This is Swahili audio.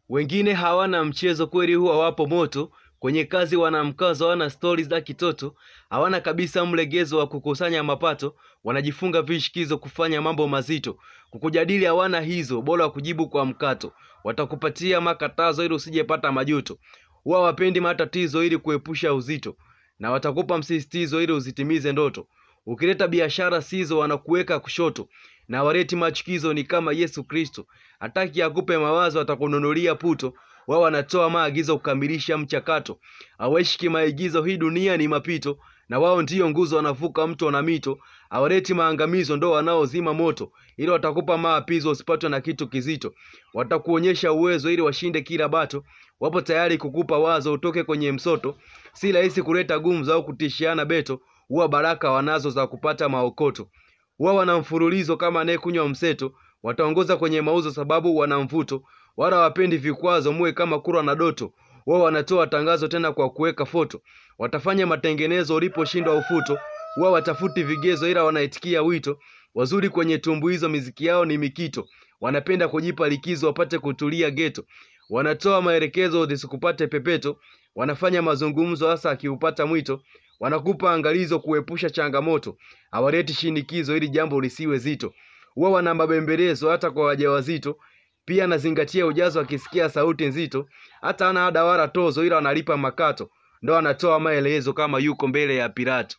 Wengine hawana mchezo kweli, huwa wapo moto kwenye kazi, wana mkazo, hawana stories za kitoto, hawana kabisa mlegezo wa kukusanya mapato, wanajifunga vishikizo kufanya mambo mazito, kukujadili hawana hizo, bora kujibu kwa mkato, watakupatia makatazo ili usijepata majuto, huwa wapendi matatizo ili kuepusha uzito, na watakupa msisitizo ili uzitimize ndoto. Ukileta biashara sizo wanakuweka kushoto, na waleti machukizo ni kama Yesu Kristo. Hataki akupe mawazo, atakununulia puto. Wao wanatoa maagizo kukamilisha mchakato. Hawaishi kimaigizo, hii dunia ni mapito, na wao ndiyo nguzo, wanavuka mto na mito. Hawaleti maangamizo, ndo wanaozima moto, ili watakupa maapizo usipatwe na kitu kizito. Watakuonyesha uwezo ili washinde kila bato. Wapo tayari kukupa wazo utoke kwenye msoto. Si rahisi kuleta gumzo au kutishiana beto. Huwa baraka wanazo za kupata maokoto. Huwa wana mfululizo kama anayekunywa mseto. Wataongoza kwenye mauzo sababu wana mvuto. Wala wapendi vikwazo, muwe kama kurwa na doto. Huwa wanatoa tangazo tena kwa kuweka foto. Watafanya matengenezo uliposhindwa ufuto. Huwa watafuti vigezo ila wanaitikia wito. Wazuri kwenye tumbuizo, miziki yao ni mikito. Wanapenda kujipa likizo wapate kutulia geto. Wanatoa maelekezo zisikupate pepeto. Wanafanya mazungumzo hasa akiupata mwito. Wanakupa angalizo kuepusha changamoto. Hawaleti shinikizo ili jambo lisiwe zito. Huwa wana mabembelezo hata kwa wajawazito. Pia nazingatia ujazo akisikia sauti nzito. Hata hana ada wala tozo ila wanalipa makato. Ndo anatoa maelezo kama yuko mbele ya Pilato.